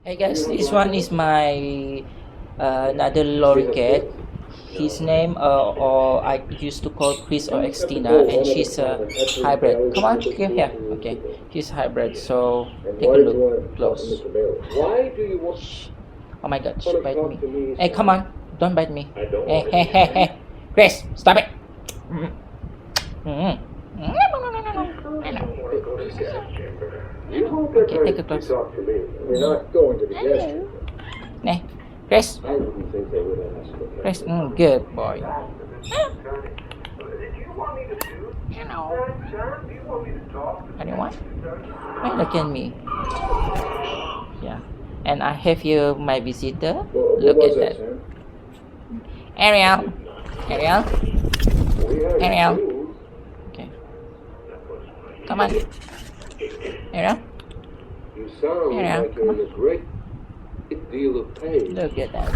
Hey guys, this one is my another lorry. His name, or I used to call Chris or Xtina, and she's a hybrid. Come on, come here. Okay, she's hybrid. So take a look close. Why do you want Oh my God, she to bite talk to me. me? Hey, come on, don't bite me. I don't Hey, want hey, hey, hey, Chris, stop it. Mm. You won't Okay, get take a hurt close. if you talk to me. We're not going to the guest room. Hey, Chris, I wouldn't think they would ask. Chris, good boy. Hello. What do you want? Why look at me? Yeah. And I have here my visitor. Look at that. Ariel. Ariel. Ariel. Okay. Come on. Ariel. You sound Yeah, like you're in a great deal of pain. Look at that.